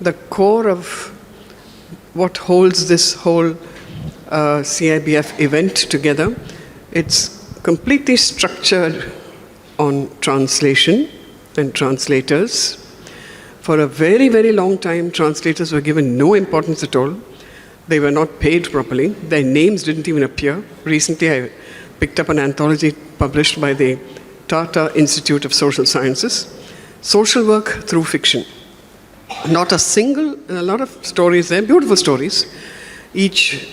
the core of what holds this whole CIBF event together. It's completely structured on translation and translators. For a very, very long time, translators were given no importance at all. They were not paid properly. Their names didn't even appear. Recently, I picked up an anthology published by the Tata Institute of Social Sciences, Social Work Through Fiction. Not a lot of stories there, beautiful stories, each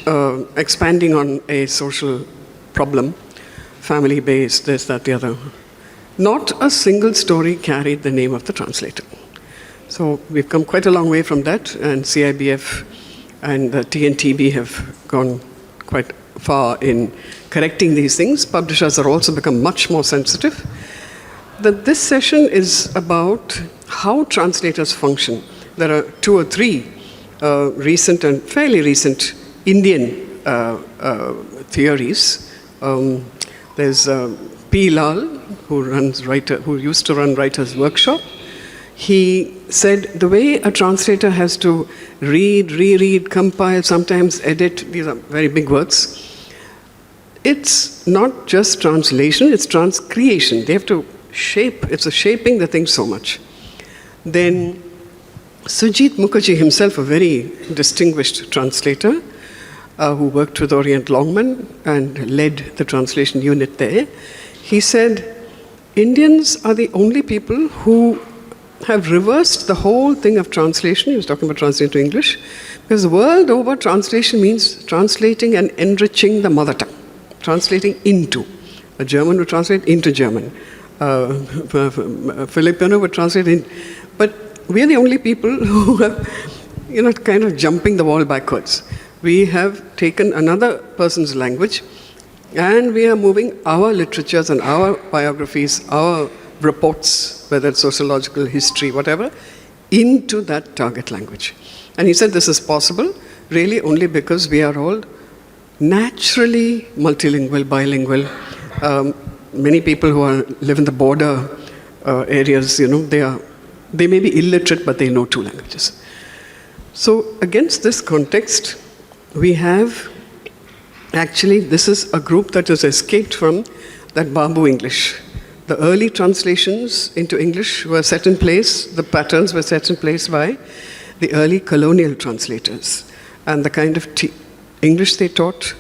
expanding on a social problem, family-based, this, that, the other. Not a single story carried the name of the translator. So we've come quite a long way from that, and CIBF and the TNTB have gone quite far in correcting these things. Publishers are also become much more sensitive. This session is about how translators function. There are 2 or 3 recent and fairly recent Indian theories. There's P. Lal, who used to run Writers' Workshop. He said the way a translator has to read, reread, compile, sometimes edit, these are very big words. It's not just translation, it's transcreation. They have to shape, it's shaping the thing so much. Then Sujit Mukherjee himself, a very distinguished translator, who worked with Orient Longman and led the translation unit there, he said, Indians are the only people who have reversed the whole thing of translation. He was talking about translating to English, because the world over, translation means translating and enriching the mother tongue, translating into. A German would translate into German. Filipino would translate in. But we are the only people who have, kind of jumping the wall backwards. We have taken another person's language, and we are moving our literatures and our biographies, our reports, whether it's sociological, history, whatever, into that target language. And he said this is possible really only because we are all naturally multilingual, bilingual. Many people who live in the border areas, they may be illiterate, but they know 2 languages. So against this context, we have, actually, this is a group that has escaped from that Babu English. The early translations into English were set in place, the patterns were set in place by the early colonial translators. And the kind of English they taught,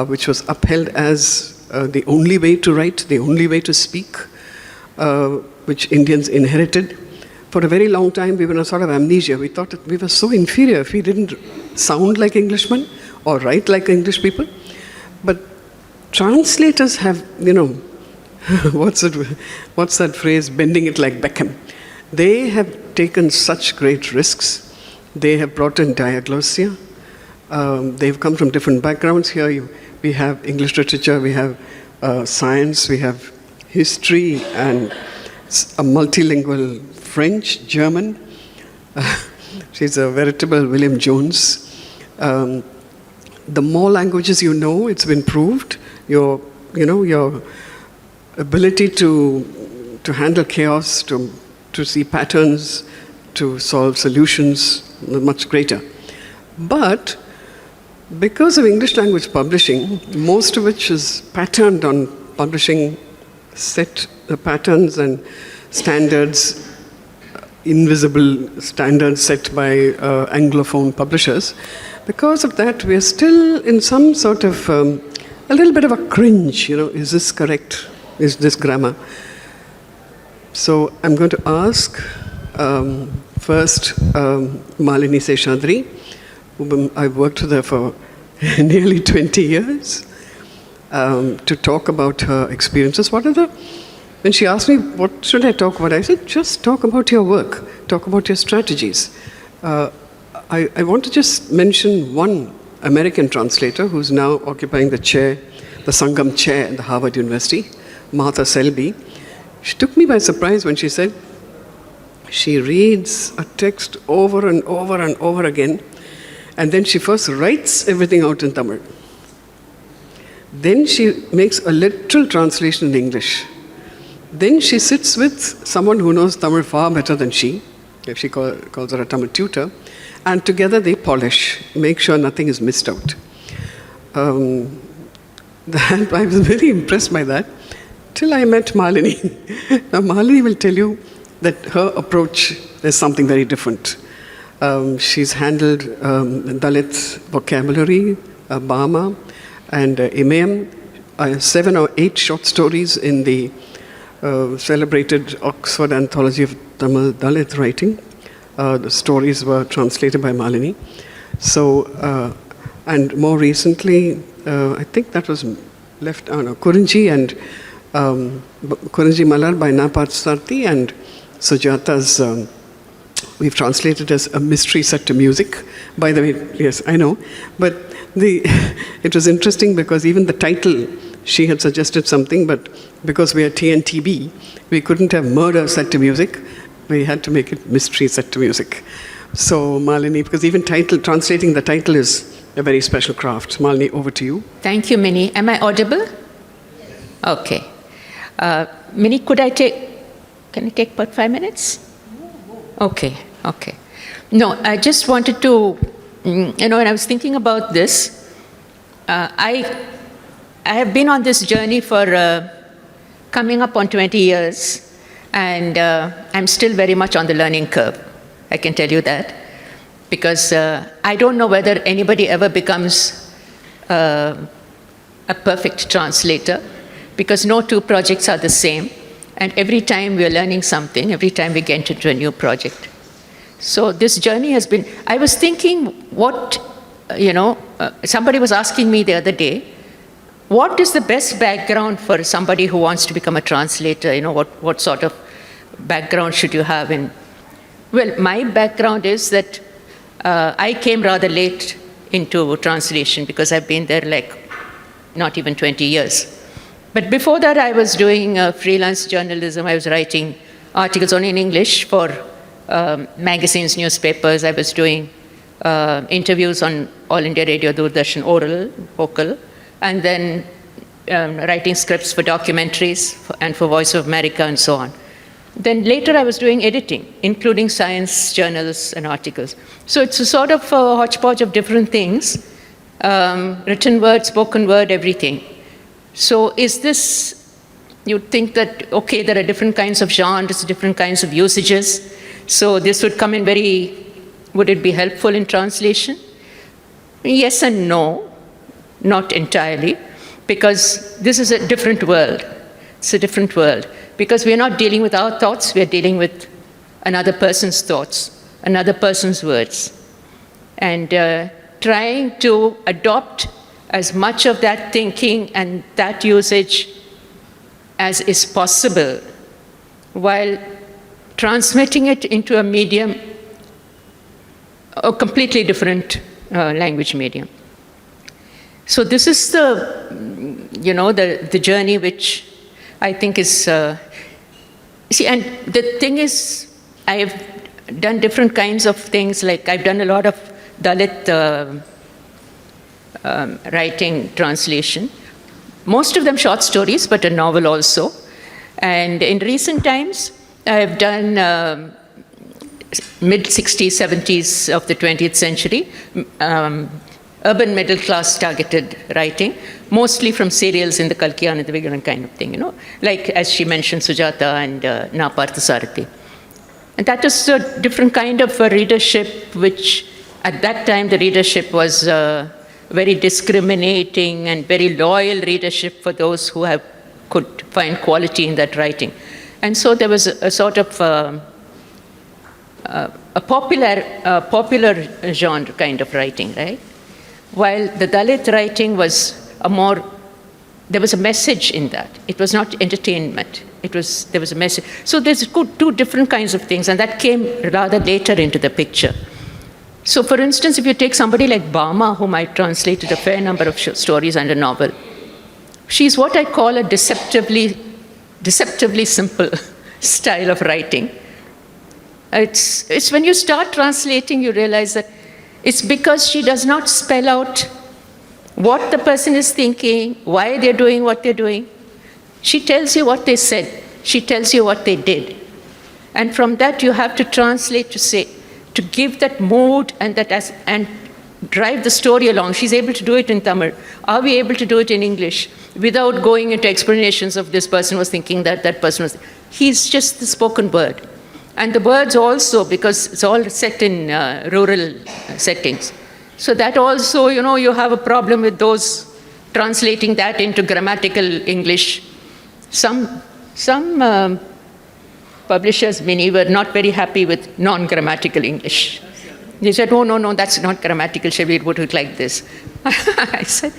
which was upheld as the only way to write, the only way to speak, which Indians inherited. For a very long time, we were in a sort of amnesia. We thought that we were so inferior if we didn't sound like Englishmen or write like English people. But translators have, what's that phrase, bending it like Beckham. They have taken such great risks. They have brought in diaglossia. They've come from different backgrounds. Here we have English literature, we have science, we have history, and a multilingual French, German. She's a veritable William Jones. The more languages you know, it's been proved, your ability to handle chaos, to see patterns, to solve solutions, much greater. But because of English language publishing, most of which is patterned on publishing set patterns and standards, invisible standards set by Anglophone publishers, because of that, we are still in some sort of a little bit of a cringe, is this correct? Is this grammar? So I'm going to ask first Malini Seshadri, whom I've worked with her for nearly 20 years, to talk about her experiences. When she asked me, what should I talk about? I said, just talk about your work, talk about your strategies. I want to just mention one American translator who's now occupying the chair, the Sangam chair at the Harvard University, Martha Selby. She took me by surprise when she said she reads a text over and over and over again, and then she first writes everything out in Tamil. Then she makes a literal translation in English. Then she sits with someone who knows Tamil far better than she, She calls her a Tamil tutor. And together they polish, make sure nothing is missed out. I was very impressed by that till I met Malini. Now, Malini will tell you that her approach is something very different. She's handled Dalit vocabulary, Bama, and Imayam, 7 or 8 short stories in the celebrated Oxford Anthology of Tamil Dalit Writing. The stories were translated by Malini. So, and more recently, I think that was Kurinji and Kurinji Malar by Naparsarthi, and Sujata's, we've translated as A Mystery Set to Music. By the way, yes, I know. But it was interesting because even the title, she had suggested something, but because we are TNTB, we couldn't have Murder Set to Music. We had to make it Mystery Set to Music. So Malini, because even translating the title is a very special craft. Malini, over to you. Thank you, Minnie. Am I audible? Okay. Minnie, can I take about 5 minutes? Okay. No, I just wanted to, when I was thinking about this, I have been on this journey for coming up on 20 years, and I'm still very much on the learning curve. I can tell you that. Because I don't know whether anybody ever becomes a perfect translator, because no two projects are the same. And every time we're learning something, every time we get into a new project. So this journey has been, I was thinking somebody was asking me the other day, what is the best background for somebody who wants to become a translator? What sort of background should you have? Well, my background is that I came rather late into translation because I've been there not even 20 years. But before that, I was doing freelance journalism. I was writing articles only in English for magazines, newspapers. I was doing interviews on All India Radio, Doordarshan, oral, vocal, and then writing scripts for documentaries and for Voice of America and so on. Then later I was doing editing, including science journals and articles. So it's a sort of a hodgepodge of different things, written word, spoken word, everything. So is this, you'd think that, okay, there are different kinds of genres, different kinds of usages, so this would come in would it be helpful in translation? Yes and no, not entirely, because this is a different world. It's a different world. Because we're not dealing with our thoughts, we're dealing with another person's thoughts, another person's words. And trying to adopt as much of that thinking and that usage as is possible, while transmitting it into a medium, a completely different language medium. So this is the journey which I think is, and the thing is, I have done different kinds of things, like I've done a lot of Dalit writing translation, most of them short stories, but a novel also. And in recent times, I've done mid-60s, 70s of the 20th century, urban middle class targeted writing, mostly from serials in the Kalkiyan and the Vigaran kind of thing, like as she mentioned, Sujata and Naparthasarathi. And that is a different kind of a readership, which at that time the readership was very discriminating and very loyal readership for those who could find quality in that writing. And so there was a sort of a popular genre kind of writing, right? While the Dalit writing was there was a message in that. It was not entertainment. There was a message. So there's two different kinds of things, and that came rather later into the picture. So for instance, if you take somebody like Bama, whom I translated a fair number of stories and a novel, she's what I call a deceptively simple style of writing. It's when you start translating, you realize that it's because she does not spell out what the person is thinking, why they're doing what they're doing. She tells you what they said. She tells you what they did. And from that, you have to translate to say, to give that mood and and drive the story along. She's able to do it in Tamil. Are we able to do it in English without going into explanations of this person was thinking that, that person was... He's just the spoken word. And the words also, because it's all set in rural settings. So that also, you know, you have a problem with those translating that into grammatical English. Some publishers, many, were not very happy with non-grammatical English. They said, oh, no, that's not grammatical, shall we put it like this? I said,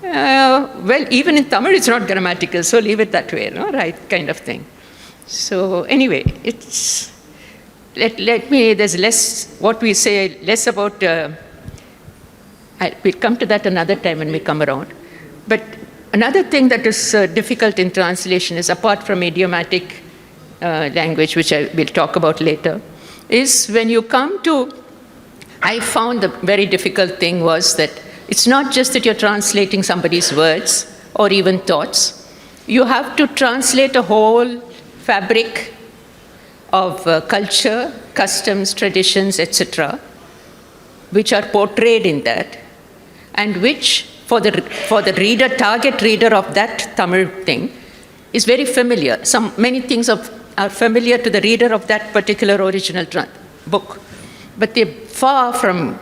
well, even in Tamil it's not grammatical, so leave it that way, no? Right, kind of thing. So anyway, it's, there's less, what we say, less about, we'll come to that another time when we come around. But another thing that is difficult in translation is, apart from idiomatic language, which I will talk about later, is when you come to, I found the very difficult thing was that it's not just that you're translating somebody's words or even thoughts. You have to translate a whole fabric of culture, customs, traditions, etc., which are portrayed in that, and which, for the reader, target reader of that Tamil thing, is very familiar. Many things are familiar to the reader of that particular original book, but they're far from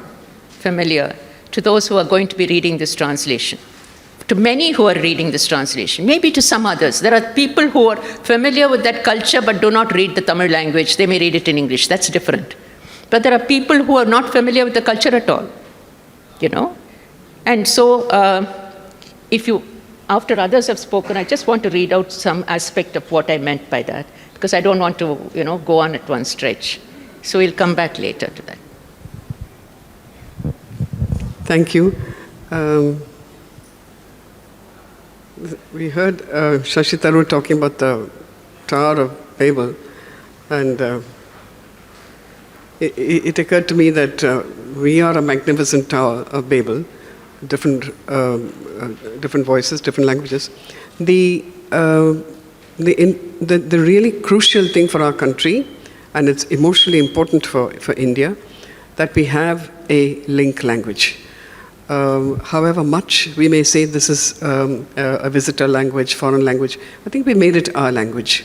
familiar to those who are going to be reading this translation. To many who are reading this translation, maybe to some others. There are people who are familiar with that culture but do not read the Tamil language. They may read it in English. That's different. But there are people who are not familiar with the culture at all, you know. And so after others have spoken, I just want to read out some aspect of what I meant by that, because I don't want to, you know, go on at one stretch. So we'll come back later to that. Thank you. We heard Shashi Tharoor talking about the Tower of Babel, and it occurred to me that we are a magnificent Tower of Babel, different voices, different languages. The really crucial thing for our country, and it's emotionally important for India, that we have a link language. However much we may say this is a visitor language, foreign language, I think we made it our language.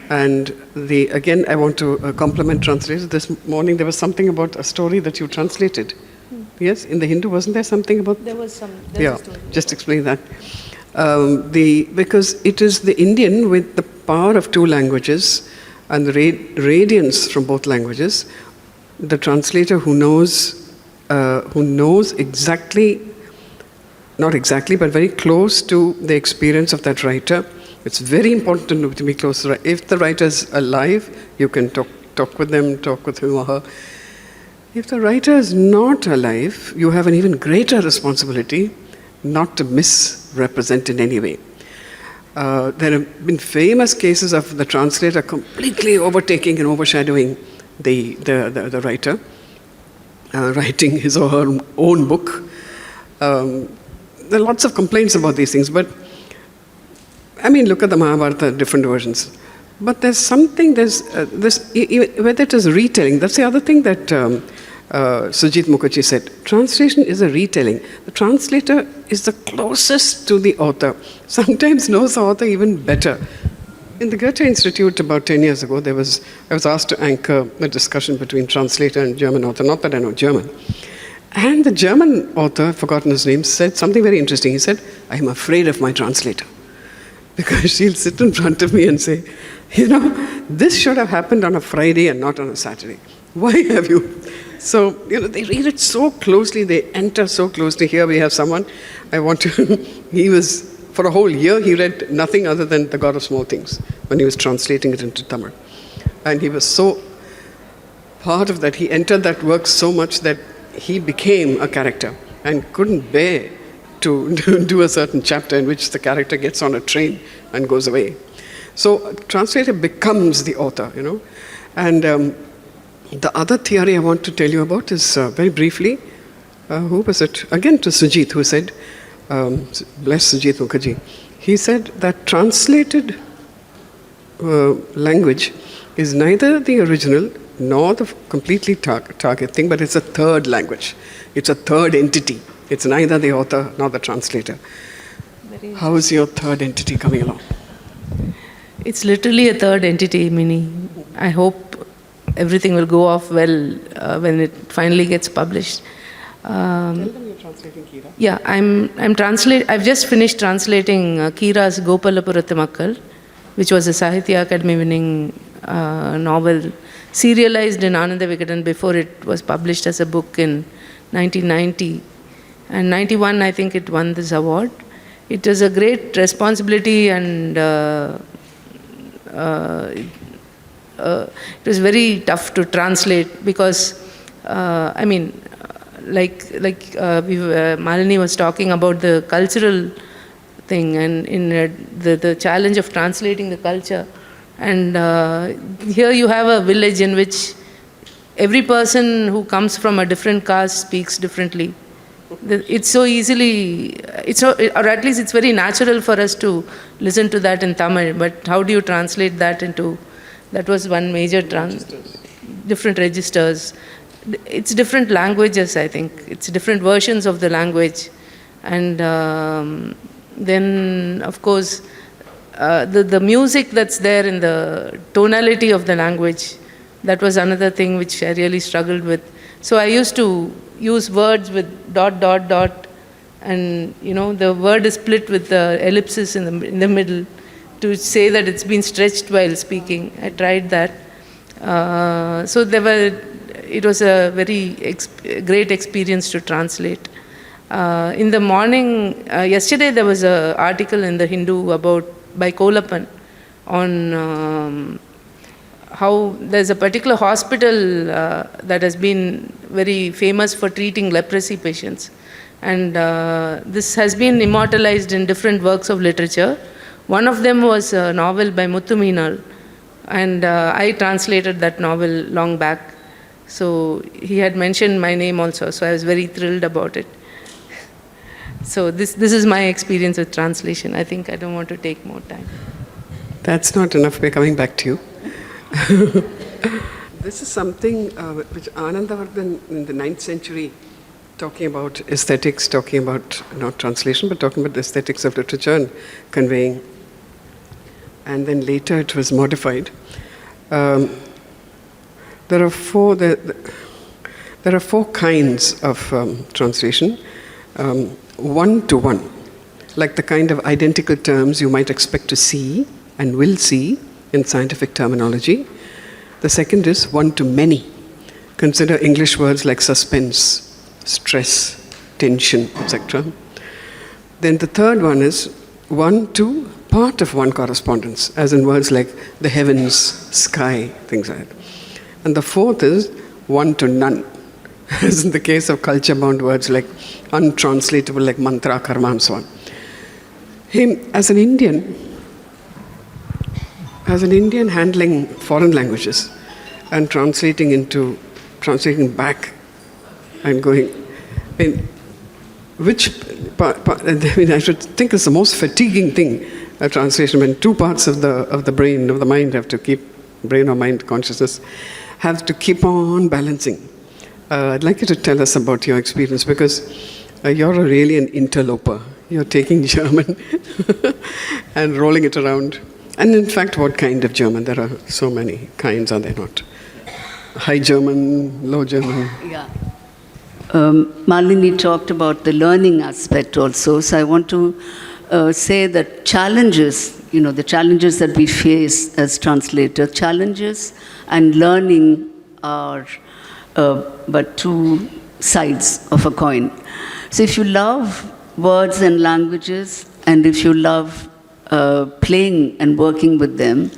And again, I want to compliment translators. This morning there was something about a story that you translated. Yes, in the Hindu, wasn't there something about? There was some. Yeah, just explain that. Because it is the Indian with the power of two languages and the radiance from both languages, the translator who knows exactly, not exactly, but very close to the experience of that writer. It's very important to be close to. If the writer is alive, you can talk with them, talk with him or her. If the writer is not alive, you have an even greater responsibility not to misrepresent in any way. There have been famous cases of the translator completely overtaking and overshadowing the writer, writing his or her own book. There are lots of complaints about these things, but I mean, look at the Mahabharata, different versions. But there's something, whether it is retelling, that's the other thing that Sujit Mukherjee said. Translation is a retelling. The translator is the closest to the author, sometimes knows the author even better. In the Goethe Institute about 10 years ago, I was asked to anchor a discussion between translator and German author, not that I know German. And the German author, I've forgotten his name, said something very interesting. He said, I'm afraid of my translator. Because she'll sit in front of me and say, you know, this should have happened on a Friday and not on a Saturday. Why have you? So, you know, they read it so closely, they enter so closely. Here we have someone, he was, for a whole year, he read nothing other than The God of Small Things when he was translating it into Tamil. And he was so part of that, he entered that work so much that he became a character and couldn't bear to do a certain chapter in which the character gets on a train and goes away. So a translator becomes the author, you know. And the other theory I want to tell you about is, very briefly, who was it? Again to Sujit, who said, bless Sujit Mukherjee, he said that translated language is neither the original nor the completely target thing, but it's a third language. It's a third entity. It's neither the author nor the translator. How is your third entity coming along? It's literally a third entity, Mini. I hope everything will go off well when it finally gets published. Tell them you're translating Kira. Yeah, I've just finished translating Kira's Gopalapuratamakkal, which was a Sahitya Academy winning novel, serialized in Ananda Vikatan before it was published as a book in 1990. And 91, I think it won this award. It was a great responsibility, and it was very tough to translate because, Malini was talking about the cultural thing and in the challenge of translating the culture. And here you have a village in which every person who comes from a different caste speaks differently. It's so easily, or at least it's very natural for us to listen to that in Tamil, but how do you translate that into, that was one major, different registers. It's different languages, I think. It's different versions of the language. And then, of course, the music that's there in the tonality of the language, that was another thing which I really struggled with. So I used to use words with ... and the word is split with the ellipsis in the middle to say that it's been stretched while speaking. I tried that. So it was a very great experience to translate. In the morning, yesterday there was an article in the Hindu by Kolappan on how there's a particular hospital that has been very famous for treating leprosy patients. And this has been immortalized in different works of literature. One of them was a novel by Muthu Meenal, and I translated that novel long back. So he had mentioned my name also, so I was very thrilled about it. So this is my experience with translation. I think I don't want to take more time. That's not enough. We're coming back to you. This is something which Anandavardhan in the 9th century, talking about aesthetics, talking about not translation, but talking about the aesthetics of literature and conveying. And then later it was modified. There are four kinds of translation. One-to-one, like the kind of identical terms you might expect to see and will see in scientific terminology. The second is one-to-many. Consider English words like suspense, stress, tension, etc. Then the third one is one to part of one correspondence, as in words like the heavens, sky, things like that. And the fourth is one to none, as in the case of culture-bound words like untranslatable, like mantra, karma, and so on. As an Indian handling foreign languages and translating back and going, which part, I should think is the most fatiguing thing, a translation, when two parts of the brain, of the mind have to keep, brain or mind consciousness, have to keep on balancing. I'd like you to tell us about your experience, because you're really an interloper. You're taking German and rolling it around. And in fact, what kind of German? There are so many kinds, are there not? High German, low German. Yeah. Malini talked about the learning aspect also. So I want to say that challenges, the challenges that we face as translators, challenges and learning are but two sides of a coin. So if you love words and languages, and if you love playing and working with them,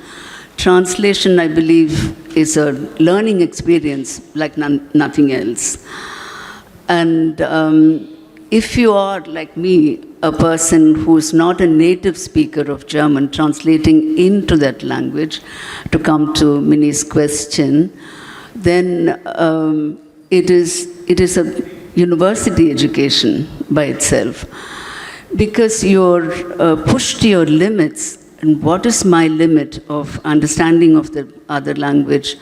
translation, I believe, is a learning experience like nothing else. And if you are, like me, a person who is not a native speaker of German, translating into that language, to come to Mini's question, then it is a university education by itself. Because you're pushed to your limits and what is my limit of understanding of the other language.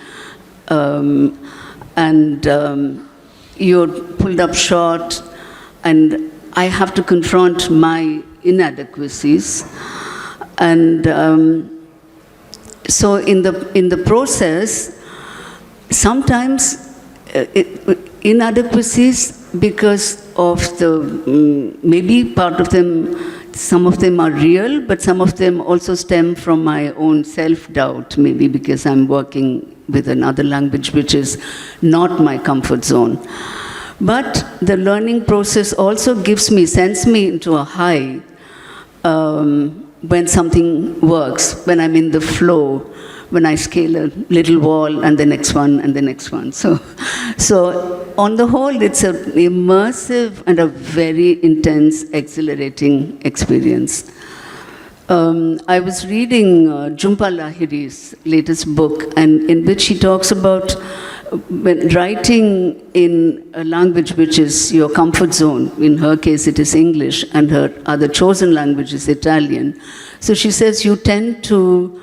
You're pulled up short, and I have to confront my inadequacies. And so in the process, sometimes inadequacies because of maybe part of them, some of them are real, but some of them also stem from my own self-doubt, maybe because I'm working with another language which is not my comfort zone. But the learning process also sends me into a high when something works, when I'm in the flow, when I scale a little wall and the next one and the next one. So on the whole, it's an immersive and a very intense, exhilarating experience. I was reading Jhumpa Lahiri's latest book, and in which she talks about when writing in a language which is your comfort zone. In her case, it is English, and her other chosen language is Italian. So she says you tend to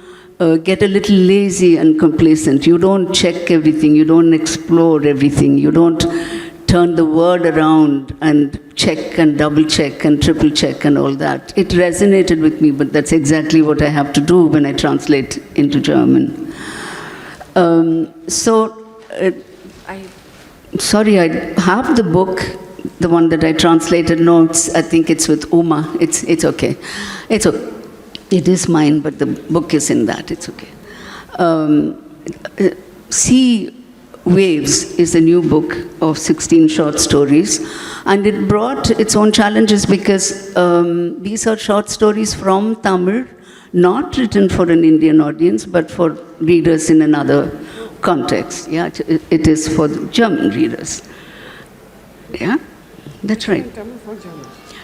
get a little lazy and complacent. You don't check everything, you don't explore everything, you don't turn the word around and check and double check and triple check and all that. It resonated with me, but that's exactly what I have to do when I translate into German. Sorry, I have the book, the one that I translated. No, I think it's with Uma. It's okay. It's okay. It is mine, but the book is in that. It's okay. Sea Waves is a new book of 16 short stories, and it brought its own challenges because these are short stories from Tamil, not written for an Indian audience, but for readers in another context. Yeah, it is for German readers. Yeah, that's right.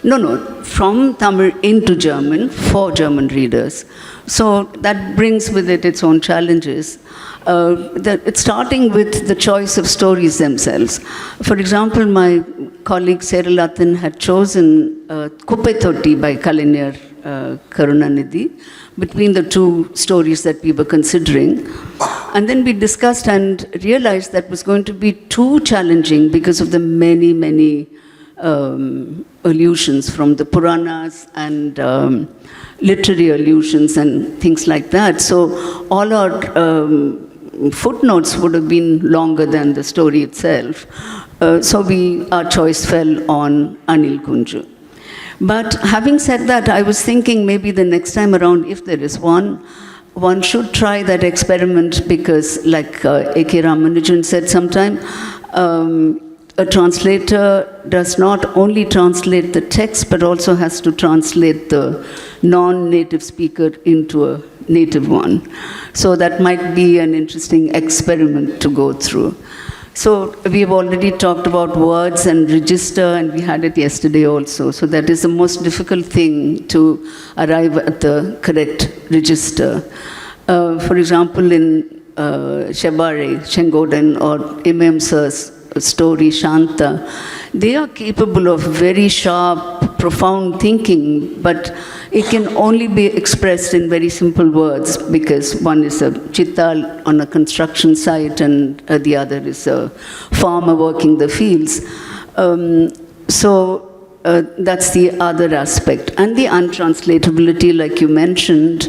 No, from Tamil into German for German readers. So that brings with it its own challenges. It's starting with the choice of stories themselves. For example, my colleague Serulathan had chosen Kuppe Totti by Kalinyar Karunanidhi between the two stories that we were considering. And then we discussed and realized that was going to be too challenging because of the many allusions from the Puranas and literary allusions and things like that. So all our footnotes would have been longer than the story itself. So our choice fell on Anil Kunju. But having said that, I was thinking maybe the next time around, if there is one should try that experiment because, like A.K. Ramanujan said sometime, a translator does not only translate the text, but also has to translate the non-native speaker into a native one. So that might be an interesting experiment to go through. So we've already talked about words and register, and we had it yesterday also. So that is the most difficult thing, to arrive at the correct register. For example, in Shebare, Shengoden, or Imemsa's story, Shanta, they are capable of very sharp, profound thinking, but it can only be expressed in very simple words because one is a chittal on a construction site and the other is a farmer working the fields. That's the other aspect. And the untranslatability, like you mentioned,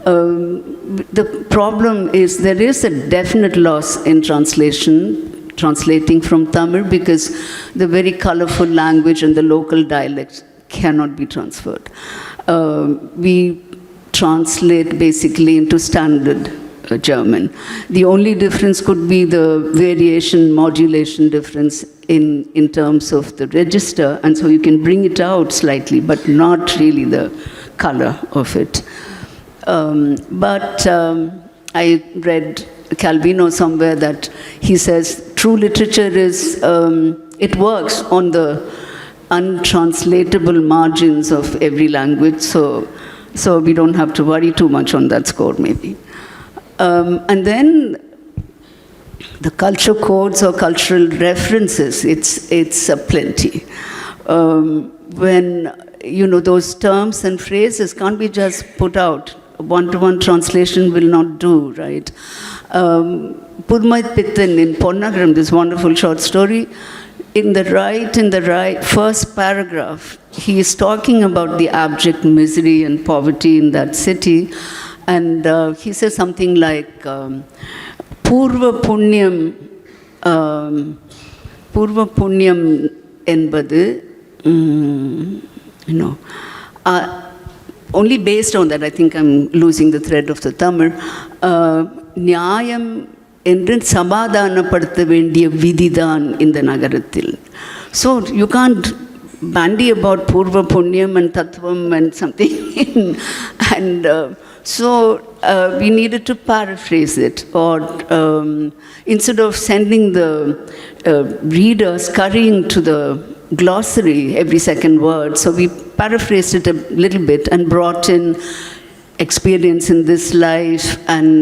the problem is there is a definite loss in translating from Tamil because the very colorful language and the local dialects cannot be transferred. We translate basically into standard German. The only difference could be the variation, modulation difference in terms of the register, and so you can bring it out slightly, but not really the color of it. I read Calvino somewhere that he says true literature is, it works on the untranslatable margins of every language, so we don't have to worry too much on that score maybe. And then the culture codes or cultural references, it's plenty. When, those terms and phrases can't be just put out one-to-one translation will not do, right? Purmait Pittan in Ponnagaram, this wonderful short story, in the right first paragraph, he is talking about the abject misery and poverty in that city, and he says something like, Purva Punyam என்பது, only based on that, I think I'm losing the thread of the Tamil, நியாயம் என்று சமாதானப்படுத்த வேண்டிய விதிதான் இந்த நகரத்தில். So you can't bandy about Purva Punyam and Tattvam and something. And so we needed to paraphrase it, or instead of sending the reader scurrying to the glossary every second word, so we paraphrased it a little bit and brought in experience in this life and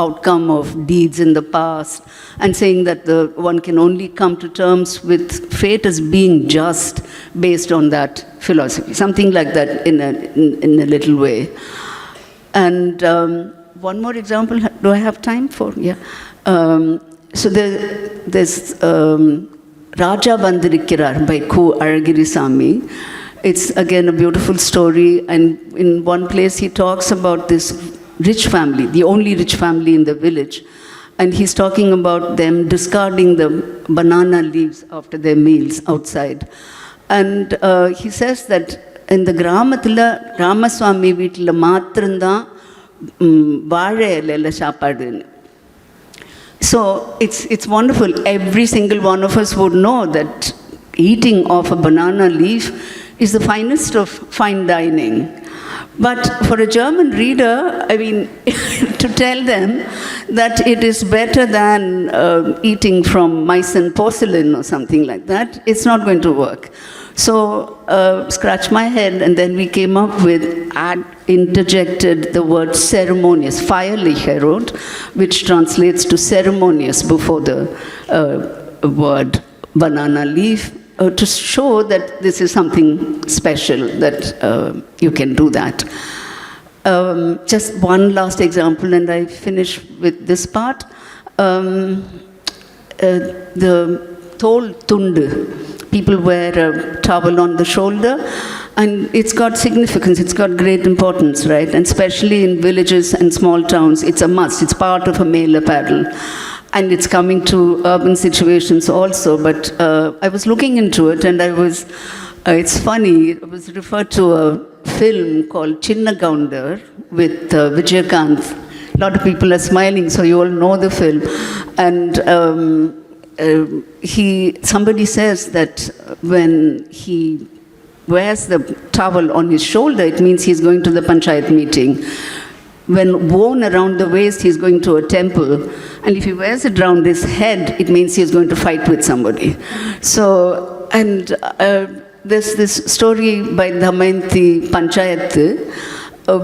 outcome of deeds in the past, and saying that one can only come to terms with fate as being just based on that philosophy, something like that in a little way. And one more example, do I have time for? Yeah. So there's Raja Vandirikkirar by Ku Alagirisamy. It's again a beautiful story, and in one place he talks about this rich family, the only rich family in the village, and he's talking about them discarding the banana leaves after their meals outside. And he says that in the Ramaswamy வீட்டில் மாத்திரம்தான் வாழை இலையில சாப்பாடுன்னு. So it's wonderful. Every single one of us would know that eating off a banana leaf is the finest of fine dining. But for a German reader, I mean, to tell them that it is better than eating from Meissen porcelain or something like that, it's not going to work. So scratch my head, and then we came up with, interjected the word ceremonious, feierlich Herod, which translates to ceremonious before the word banana leaf, to show that this is something special, that you can do that. Just one last example, and I finish with this part. The tol tundu, people wear a towel on the shoulder, and it's got significance, it's got great importance, right? And especially in villages and small towns, it's a must, it's part of a male apparel. And it's coming to urban situations also, but I was looking into it, and it's funny, it was referred to a film called Chinna Gaundar with Vijayakanth. A lot of people are smiling, so you all know the film. And somebody says that when he wears the towel on his shoulder, it means he's going to the panchayat meeting. When worn around the waist, he's going to a temple. And if he wears it around his head, it means he's going to fight with somebody. So, and there's this story by Damayanti Panchayat,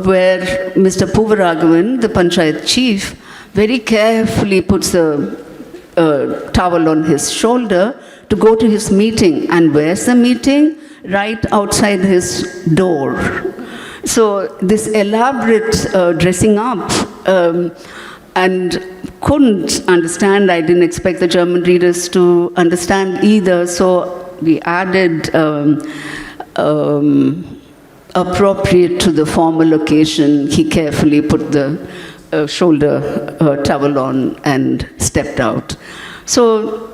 where Mr. Puvaragavan, the Panchayat chief, very carefully puts the towel on his shoulder to go to his meeting. And where's the meeting? Right outside his door. So this elaborate dressing up, and couldn't understand, I didn't expect the German readers to understand either, so we added appropriate to the formal occasion, he carefully put the shoulder towel on and stepped out. So,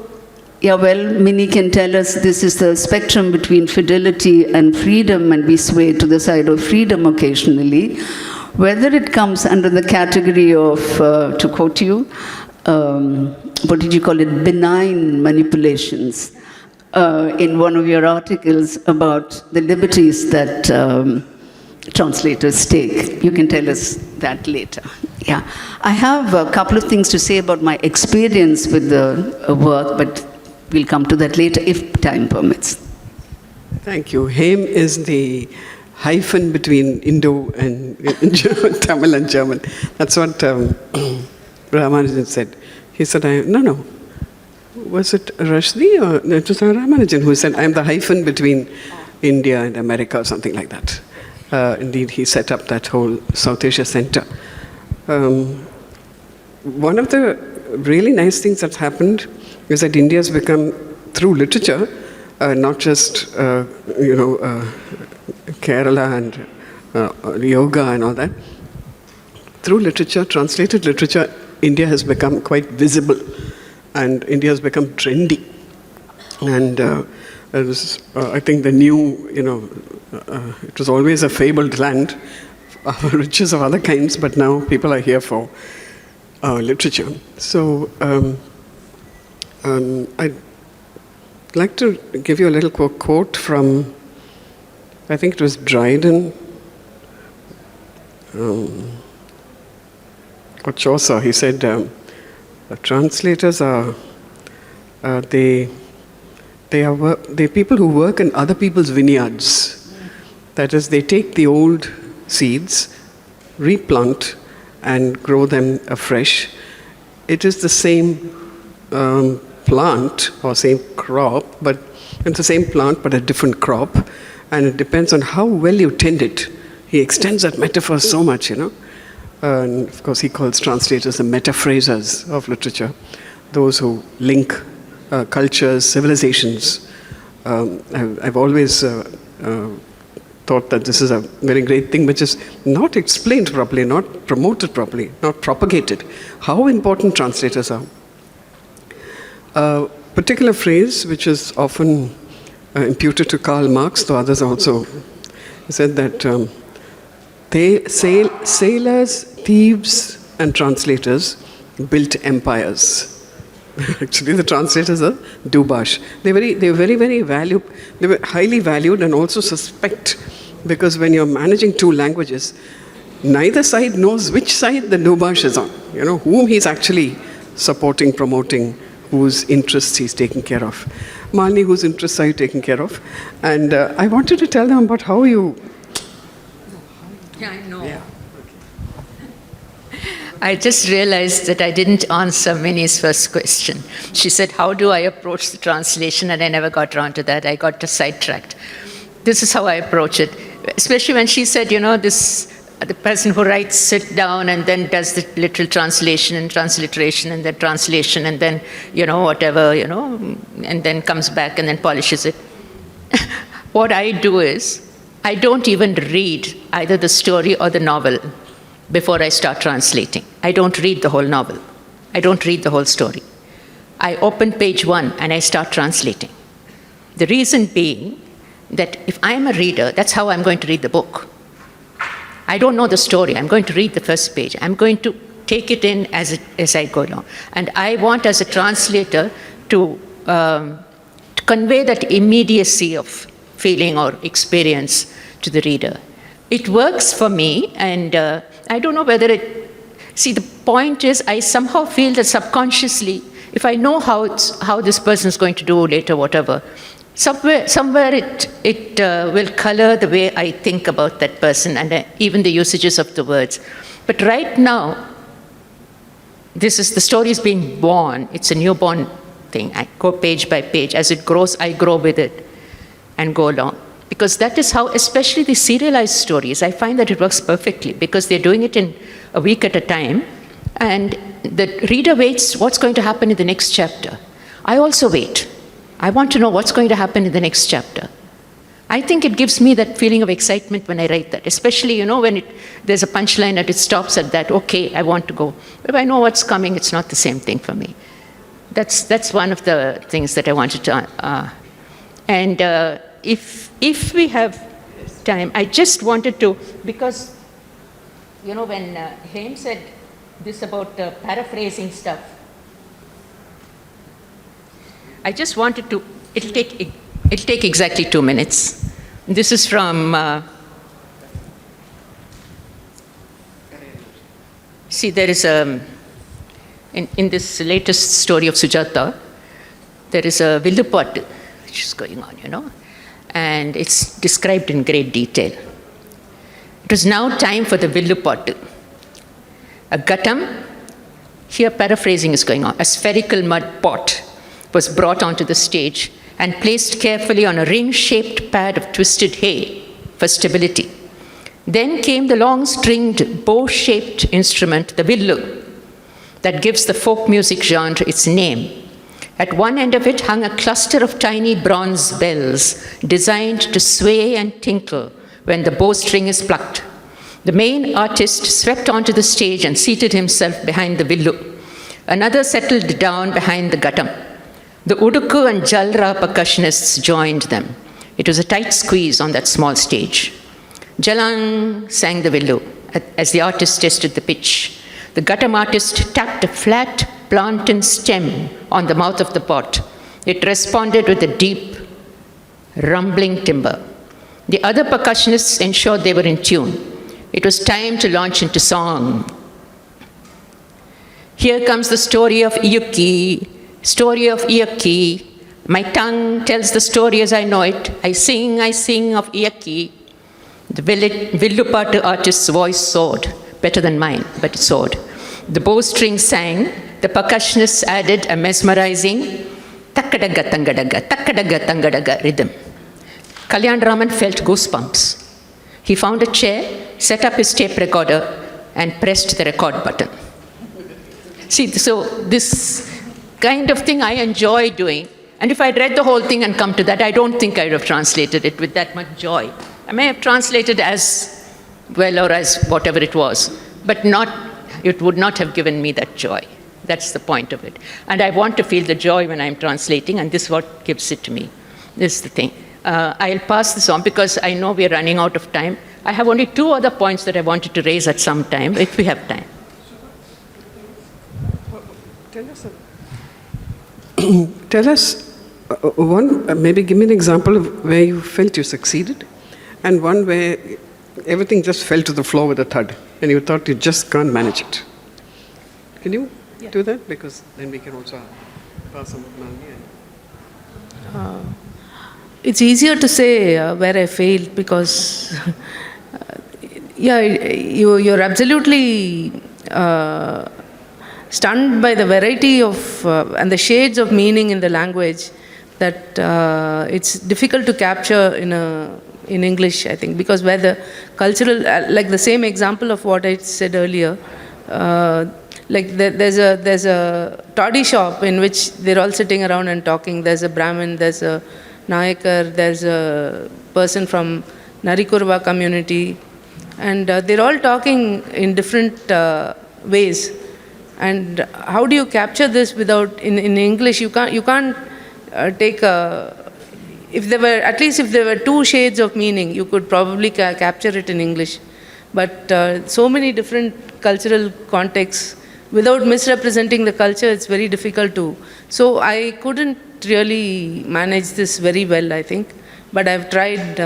yeah, well, Minnie can tell us this is the spectrum between fidelity and freedom, and we sway to the side of freedom occasionally. Whether it comes under the category of, to quote you, what did you call it, benign manipulations, in one of your articles about the liberties that translators take. You can tell us that later. Yeah. I have a couple of things to say about my experience with the work, but we'll come to that later if time permits. Thank you. Haim is the hyphen between Indo and German, Tamil and German. That's what Ramanujan said. He said, no. Was it Rushdie or it was Ramanujan who said, I'm the hyphen between India and America or something like that. Indeed, he set up that whole South Asia Center. One of the really nice things that's happened is that India has become, through literature, not just Kerala and yoga and all that. Through literature, translated literature, India has become quite visible, and India has become trendy. And I think the new, it was always a fabled land, riches of other kinds, but now people are here for literature. So I'd like to give you a little quote from, I think it was Dryden, or Chaucer. He said, translators are, they are people who work in other people's vineyards. That is, they take the old seeds, replant, and grow them afresh. It is the same plant or same crop, but it's the same plant but a different crop, and it depends on how well you tend it. He extends that metaphor so much, And of course, he calls translators the metaphrasers of literature, those who link cultures, civilizations. I've always thought that this is a very great thing, which is not explained properly, not promoted properly, not propagated. How important translators are. A particular phrase, which is often imputed to Karl Marx, though others also, said that sailors, thieves, and translators built empires. Actually, the translators are dubash. They were very valued. They were highly valued and also suspect, because when you're managing two languages, neither side knows which side the dubash is on. Whom he's actually supporting, promoting, whose interests he's taking care of. Malini, whose interests are you taking care of? And I wanted to tell them about how you. Yeah, I know. Yeah. I just realized that I didn't answer Minnie's first question. She said, how do I approach the translation? And I never got around to that. I got sidetracked. This is how I approach it. Especially when she said, the person who writes sit down and then does the literal translation and transliteration and then translation and then, whatever, and then comes back and then polishes it. What I do is, I don't even read either the story or the novel before I start translating. I don't read the whole novel. I don't read the whole story. I open page 1 and I start translating. The reason being that if I'm a reader, that's how I'm going to read the book. I don't know the story. I'm going to read the first page. I'm going to take it in as I go along. And I want, as a translator, to convey that immediacy of feeling or experience to the reader. It works for me, and I don't know whether it... See, the point is, I somehow feel that subconsciously, if I know how this person is going to do later, whatever, somewhere it will color the way I think about that person and even the usages of the words. But right now, the story is being born. It's a newborn thing. I go page by page. As it grows, I grow with it and go along. Because that is how, especially the serialized stories, I find that it works perfectly, because they're doing it in a week at a time, and the reader waits what's going to happen in the next chapter. I also wait. I want to know what's going to happen in the next chapter. I think it gives me that feeling of excitement when I write that, especially, when there's a punchline and it stops at that, okay, I want to go. But if I know what's coming, it's not the same thing for me. That's one of the things that I wanted to... If we have time, I just wanted to, because, when Haim said this about paraphrasing stuff, I just wanted to, it'll take exactly 2 minutes. This is from, see, there is in this latest story of Sujata, there is a Villupattu which is going on, and it's described in great detail. It was now time for the Villupattu. A ghatam, here paraphrasing is going on, a spherical mud pot was brought onto the stage and placed carefully on a ring-shaped pad of twisted hay for stability. Then came the long-stringed, bow-shaped instrument, the villu, that gives the folk music genre its name. At one end of it hung a cluster of tiny bronze bells designed to sway and tinkle when the bowstring is plucked. The main artist swept onto the stage and seated himself behind the villu. Another settled down behind the gattam. The uduku and jalra percussionists joined them. It was a tight squeeze on that small stage. Jalang sang the villu as the artist tested the pitch. The gattam artist tapped a flat plantain stem on the mouth of the pot. It responded with a deep, rumbling timbre. The other percussionists ensured they were in tune. It was time to launch into song. Here comes the story of Iyuki, My tongue tells the story as I know it. I sing of Iyuki. The Villupattu artist's voice soared, better than mine, but it soared. The bowstring sang, the percussionists added a mesmerizing takkadaga tangadaga rhythm. Kalyan Raman felt goosebumps. He found a chair, set up his tape recorder, and pressed the record button. See, so this kind of thing I enjoy doing. And if I'd read the whole thing and come to that, I don't think I would have translated it with that much joy. I may have translated as well or as whatever it was, but it would not have given me that joy. That's the point of it. And I want to feel the joy when I'm translating, and this is what gives it to me. This is the thing. I'll pass this on because I know we're running out of time. I have only 2 other points that I wanted to raise at some time, if we have time. Tell us one, maybe give me an example of where you felt you succeeded, and one where everything just fell to the floor with a thud, and you thought you just can't manage it. Can you do that? Because then we can also pass on Malini. It's easier to say where I failed because, you're absolutely stunned by the variety of and the shades of meaning in the language that it's difficult to capture in English, I think, because where the cultural, like the same example of what I said earlier, there's a toddy shop in which they're all sitting around and talking. There's a Brahmin, there's a Nayakar, there's a person from Narikurva community, and they're all talking in different ways. And how do you capture this without, in English, you can't take if there were 2 shades of meaning, you could probably capture it in English. But so many different cultural contexts, without misrepresenting the culture, it's very difficult to. So I couldn't really manage this very well, I think. But I've tried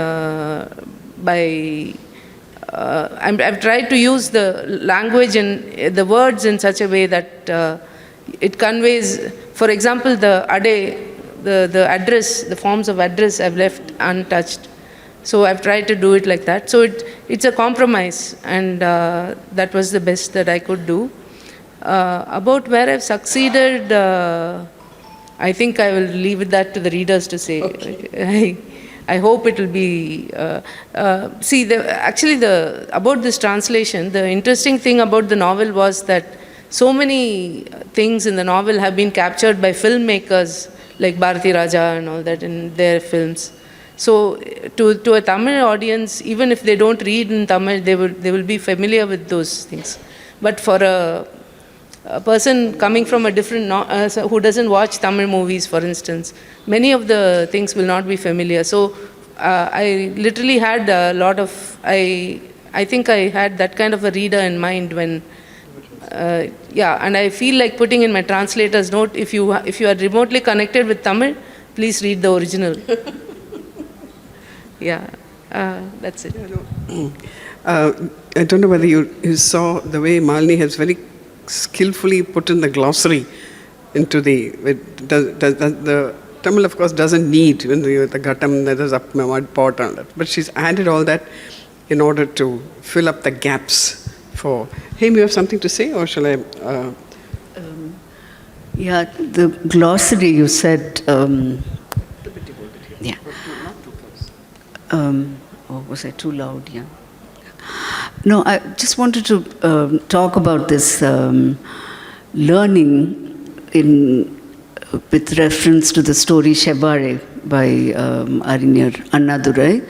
I've tried to use the language and the words in such a way that it conveys, for example, the ade, the address, the forms of address I've left untouched. So I've tried to do it like that. So it's a compromise, and that was the best that I could do. About where I've succeeded, I think I will leave that to the readers to say. Okay. I hope it will be. About this translation, the interesting thing about the novel was that so many things in the novel have been captured by filmmakers like Bharati Raja and all that in their films. So to a Tamil audience, even if they don't read in Tamil, they will be familiar with those things. But for a person coming from a different, who doesn't watch Tamil movies, for instance, many of the things will not be familiar. So I literally had a lot of, I think I had that kind of a reader in mind when, and I feel like putting in my translator's note, if you are remotely connected with Tamil, please read the original. That's it. I don't know whether you saw the way Malini has very skillfully put in the glossary into the Tamil, of course, doesn't need the gattam, that is up mud pot and that, but she's added all that in order to fill up the gaps for. Hey, you have something to say, or shall I? The glossary you said. Or was I too loud? Yeah. No, I just wanted to talk about this learning with reference to the story Shebare by Arinyar Annadurai.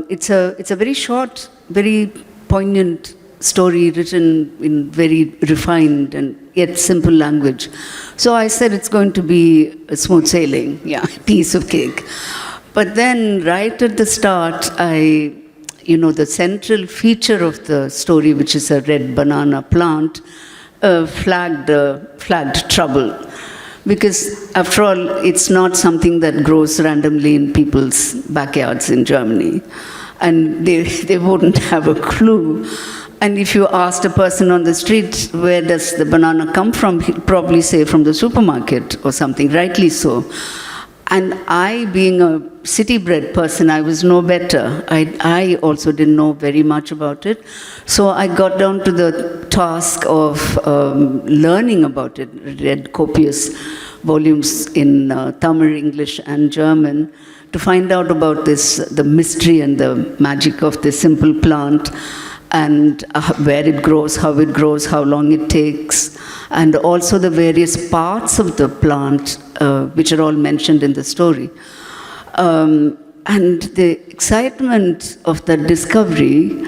It's a very short, very poignant story written in very refined and yet simple language. So I said it's going to be a smooth sailing, yeah, piece of cake. But then right at the start, the central feature of the story, which is a red banana plant, flagged trouble. Because after all, it's not something that grows randomly in people's backyards in Germany. And they wouldn't have a clue. And if you asked a person on the street, where does the banana come from, he'd probably say from the supermarket or something, rightly so. And I, being a city-bred person, I was no better. I also didn't know very much about it. So I got down to the task of learning about it, read copious volumes in Tamil, English, and German to find out about the mystery and the magic of this simple plant, and where it grows, how long it takes, and also the various parts of the plant, which are all mentioned in the story. And the excitement of that discovery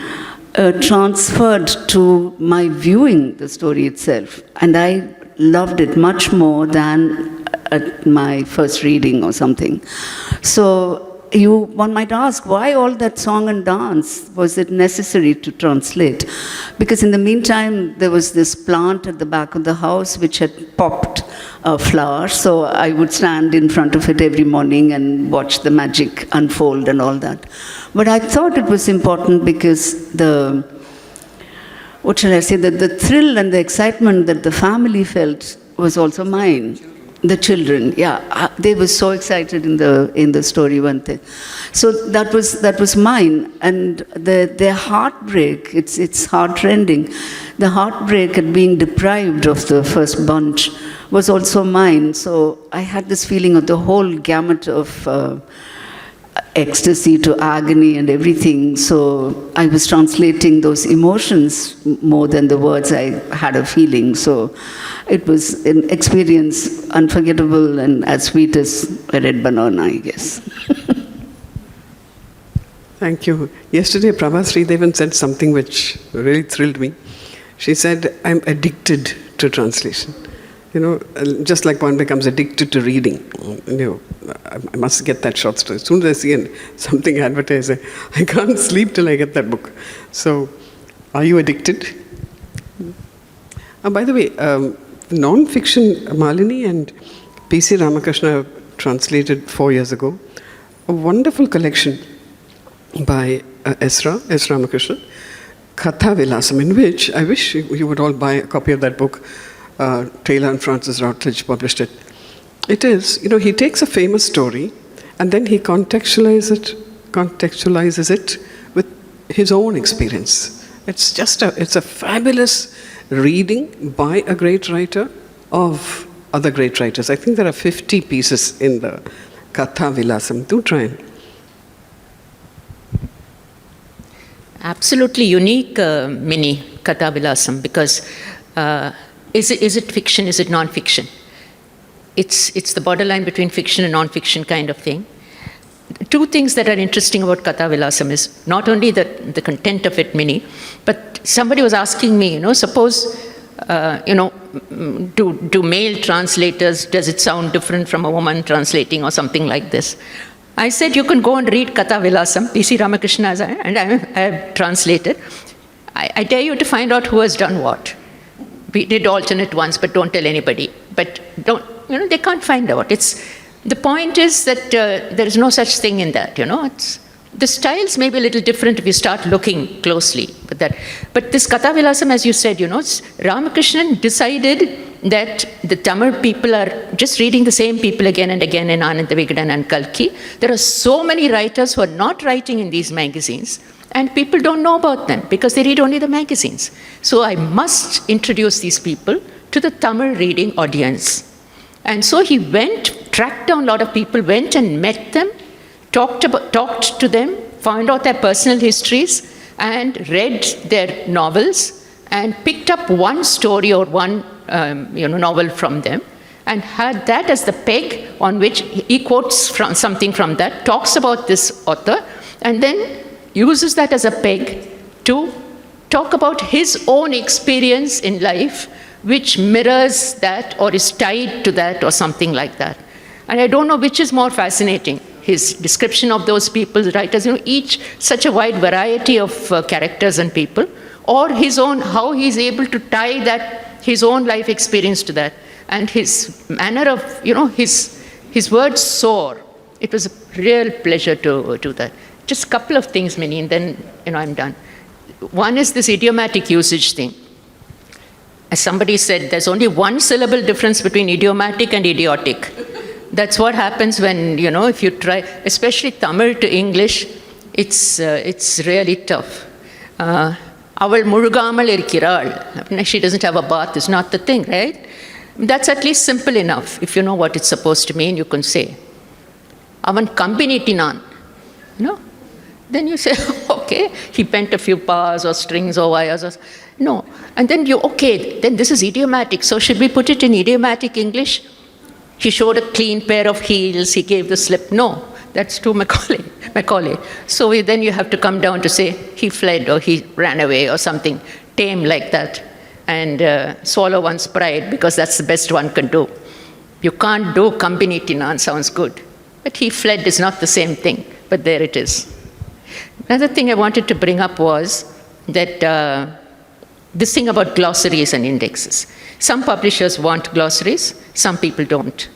transferred to my viewing the story itself. And I loved it much more than at my first reading or something. So one might ask, why all that song and dance? Was it necessary to translate? Because in the meantime, there was this plant at the back of the house which had popped a flower. So I would stand in front of it every morning and watch the magic unfold and all that. But I thought it was important because the thrill and the excitement that the family felt was also mine. The children, yeah, they were so excited in the story, weren't they? So that was mine, and their heartbreak. It's heartrending. The heartbreak at being deprived of the first bunch was also mine. So I had this feeling of the whole gamut of ecstasy to agony and everything. So I was translating those emotions more than the words I had a feeling. So it was an experience unforgettable and as sweet as a red banana, I guess. Thank you. Yesterday, Prabha Sridevan said something which really thrilled me. She said, I'm addicted to translation. Just like one becomes addicted to reading. I must get that short story. As soon as I see something advertised, I can't sleep till I get that book. So, are you addicted? By the way, non-fiction, Malini and P.C. Ramakrishna translated 4 years ago a wonderful collection by S. Ramakrishna, Katha Vilasam, in which I wish you would all buy a copy of that book. Taylor and Francis Routledge published it. It is, he takes a famous story and then he contextualizes it with his own experience. It's a fabulous reading by a great writer of other great writers. I think there are 50 pieces in the Katha Vilasam. Do try it. Absolutely unique mini Katha Vilasam, because is it fiction, is it non-fiction? It's the borderline between fiction and non-fiction kind of thing. Two things that are interesting about Katha Vilasam is not only the content of it, mini, but somebody was asking me, suppose, do male translators, does it sound different from a woman translating or something like this? I said, you can go and read Katha Vilasam, P.C. Ramakrishna, and I have translated. I dare you to find out who has done what. We did alternate ones, but don't tell anybody. But they can't find out. The point is that there is no such thing in that, the styles may be a little different if you start looking closely with that. But this Katha Vilasam, as you said, Ramakrishnan decided that the Tamil people are just reading the same people again and again in Ananda Vigadan and Kalki. There are so many writers who are not writing in these magazines, and people don't know about them because they read only the magazines. So I must introduce these people to the Tamil reading audience. And so he tracked down a lot of people, went and met them, talked to them, found out their personal histories, and read their novels and picked up one story or one novel from them and had that as the peg on which he quotes from something from that, talks about this author, and then uses that as a peg to talk about his own experience in life, which mirrors that or is tied to that or something like that. And I don't know which is more fascinating, his description of those people's writers, each such a wide variety of characters and people, or his own, how he's able to tie that, his own life experience to that. And his manner of, his words soar. It was a real pleasure to do that. Just a couple of things, Minnie, and then, I'm done. One is this idiomatic usage thing. As somebody said, there's only one syllable difference between idiomatic and idiotic. That's what happens when, if you try, especially Tamil to English, it's really tough. Aval murugamal irkiral. She doesn't have a bath, is not the thing, right? That's at least simple enough. If you know what it's supposed to mean, you can say. Avan kambinitinan. Then you say, okay, he bent a few bars or strings or wires. No. And then then this is idiomatic. So should we put it in idiomatic English? He showed a clean pair of heels, he gave the slip. No, that's too Macaulay. So then you have to come down to say, he fled or he ran away or something tame like that. And swallow one's pride, because that's the best one can do. You can't do kambinitinan, sounds good. But he fled is not the same thing, but there it is. Another thing I wanted to bring up was that this thing about glossaries and indexes. Some publishers want glossaries, some people don't.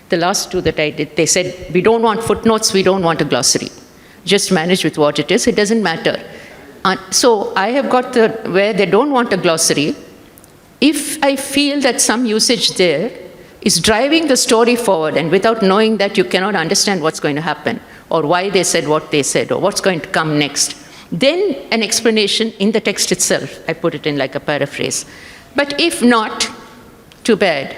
The last two that I did, they said, we don't want footnotes, we don't want a glossary. Just manage with what it is, it doesn't matter. So I have got where they don't want a glossary. If I feel that some usage there is driving the story forward, and without knowing that, you cannot understand what's going to happen, or why they said what they said, or what's going to come next, then an explanation in the text itself, I put it in like a paraphrase. But if not, too bad.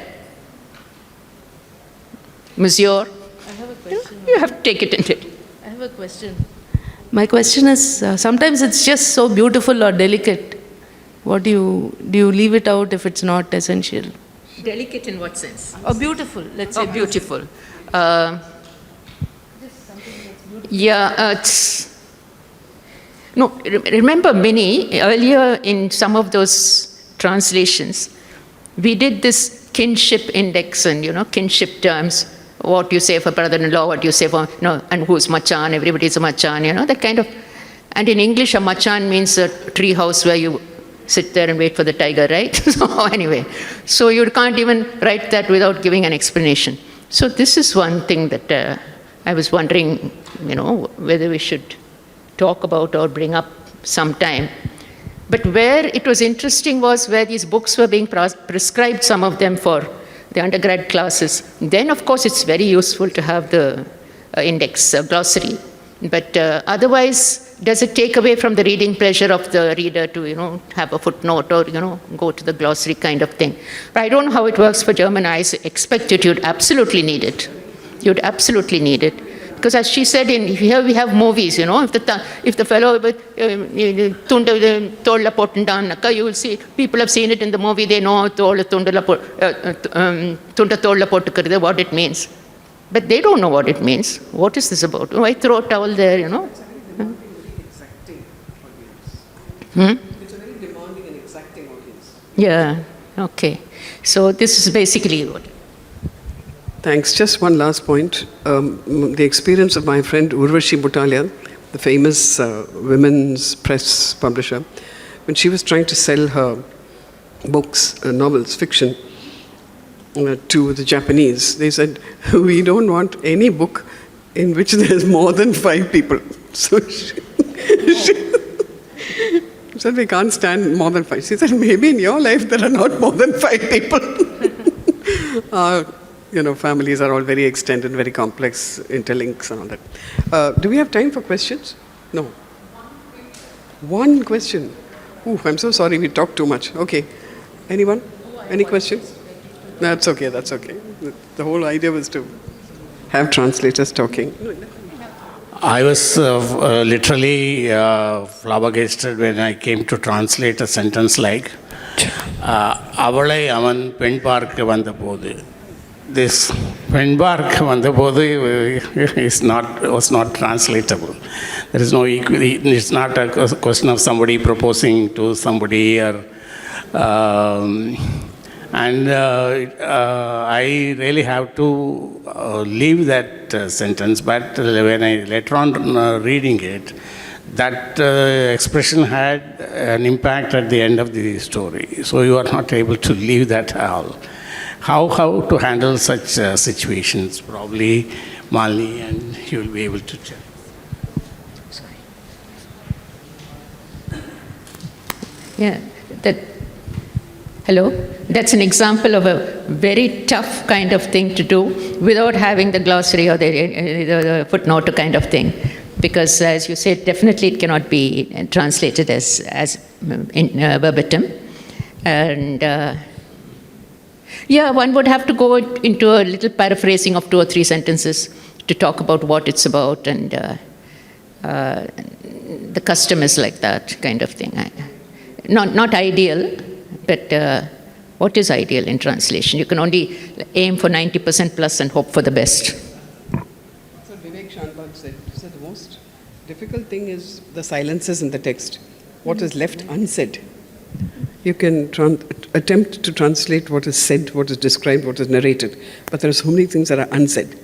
Monsieur, I have a question. You have to take it into it. I have a question. My question is, sometimes it's just so beautiful or delicate. What do you leave it out if it's not essential? Delicate in what sense? Or beautiful, let's say. Oh, beautiful. No, remember, Minnie, earlier in some of those translations, we did this kinship index and, kinship terms. What you say for brother-in-law, what you say for, and who's machan, everybody's a machan, that kind of. And in English, a machan means a tree house where you sit there and wait for the tiger, right? So anyway, so you can't even write that without giving an explanation. So this is one thing that I was wondering, whether we should talk about or bring up sometime. But where it was interesting was where these books were being prescribed, some of them for the undergrad classes. Then, of course, it's very useful to have the index, glossary. But otherwise, does it take away from the reading pleasure of the reader to, have a footnote or, go to the glossary kind of thing? But I don't know how it works for German. I expect you'd absolutely need it. You'd absolutely need it. Because as she said, here we have movies, if the fellow with Tolla Pottendanaka, you will see, people have seen it in the movie, they know Tunda Tolla Pottukkaride, what it means. But they don't know what it means. What is this about? Why throw a towel there, It's a very exacting audience. It's a very demanding and exacting audience. Yeah, okay. So this is basically what. Thanks. Just one last point. The experience of my friend Urvashi Butalia, the famous women's press publisher, when she was trying to sell her books, novels, fiction, to the Japanese, they said, we don't want any book in which there's more than 5 people. So she said, we can't stand more than 5. She said, maybe in your life there are not more than 5 people. Families are all very extended, very complex, interlinks and all that. Do we have time for questions? No. One question. Ooh, I'm so sorry, we talked too much. Okay. Anyone? Any questions? That's okay, that's okay. The whole idea was to have translators talking. I was literally flabbergasted when I came to translate a sentence like, அவளை அவன் பெண் பார்க்க வந்தபோது. This பெண் பார்க்க வந்தபோது was not translatable. There is no it's not a question of somebody proposing to somebody or and I really have to leave that sentence, but when I later on reading it, that expression had an impact at the end of the story. So you are not able to leave that all. How to handle such situations? Probably Malini, and you will be able to tell. Yeah, hello? That's an example of a very tough kind of thing to do without having the glossary or the footnote kind of thing. Because, as you said, definitely it cannot be translated as in, verbatim. And yeah, one would have to go into a little paraphrasing of 2 or 3 sentences to talk about what it's about, and the custom is like that kind of thing. Not ideal, but what is ideal in translation? You can only aim for 90% plus and hope for the best. So Vivek Shanbhag said, the most difficult thing is the silences in the text, what is left unsaid. You can attempt to translate what is said, what is described, what is narrated, but there are so many things that are unsaid.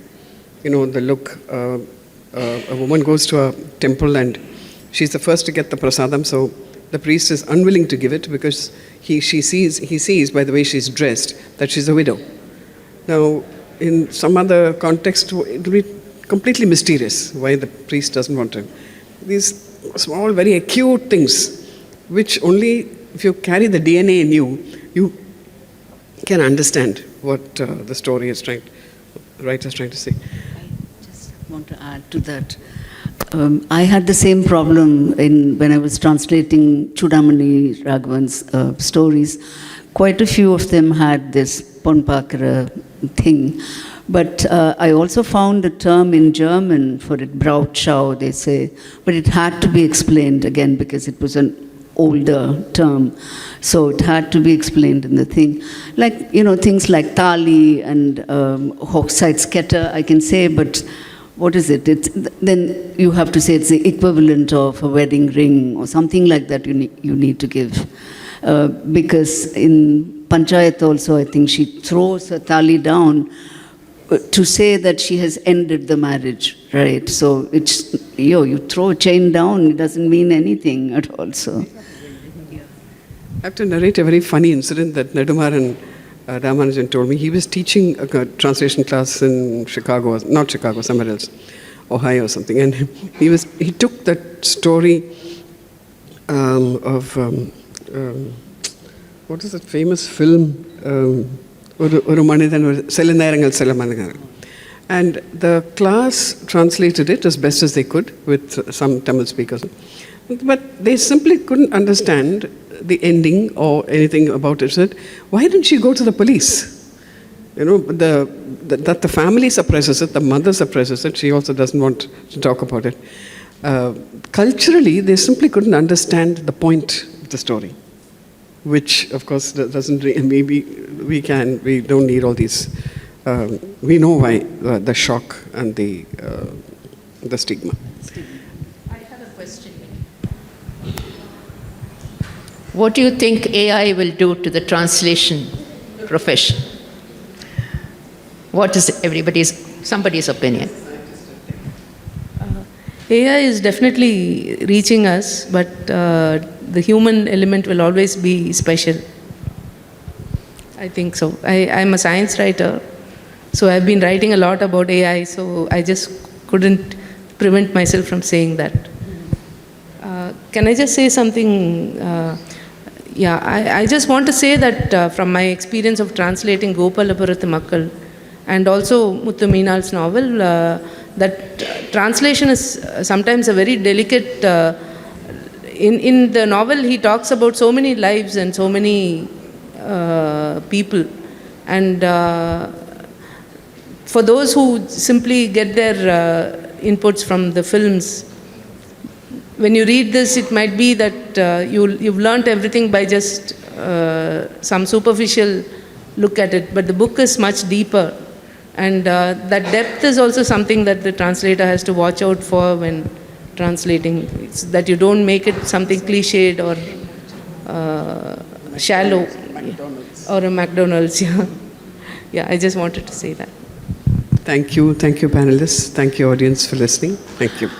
You know, the look, a woman goes to a temple and she's the first to get the prasadam, so the priest is unwilling to give it because he sees by the way she's dressed that she's a widow. Now, in some other context, it will be completely mysterious why the priest doesn't want to. These small, very acute things, which only if you carry the DNA in you, you can understand what the story is the writer is trying to say. I just want to add to that. I had the same problem when I was translating Chudamani Raghavan's stories. Quite a few of them had this Ponpakara thing. But I also found a term in German for it, Brautschau, they say. But it had to be explained again because it was an older term. So it had to be explained in the thing. Like, you know, things like Tali and Hochzeitsketter, I can say, but what is it? Then you have to say it's the equivalent of a wedding ring or something like that you need to give. Because in Panchayat also, I think she throws her tali down to say that she has ended the marriage, right? So it's, you throw a chain down, it doesn't mean anything at all. So. I have to narrate a very funny incident that Nedumaran Ramanujan told me. He was teaching a translation class in Chicago, not Chicago, somewhere else, Ohio or something. And he took that story of, what is that famous film? And the class translated it as best as they could with some Tamil speakers. But they simply couldn't understand the ending or anything about it. Said, why didn't she go to the police? You know, that the family suppresses it, the mother suppresses it. She also doesn't want to talk about it. Culturally, they simply couldn't understand the point of the story, which, of course, doesn't. Maybe we don't need all these. We know why the shock and the stigma. I have a question. What do you think AI will do to the translation profession? What is somebody's opinion? AI is definitely reaching us, but the human element will always be special. I think so. I'm a science writer, so I've been writing a lot about AI, so I just couldn't prevent myself from saying that. Can I just say something? I just want to say that from my experience of translating Gopalapurathu Makkal and also Muthu Meenal's novel, that translation is sometimes a very delicate. In the novel, he talks about so many lives and so many people, and for those who simply get their inputs from the films. When you read this, it might be that you've learnt everything by just some superficial look at it, but the book is much deeper. And that depth is also something that the translator has to watch out for when translating. It's that you don't make it something cliched or shallow. Or a McDonald's, yeah. Yeah, I just wanted to say that. Thank you, panelists. Thank you, audience, for listening. Thank you.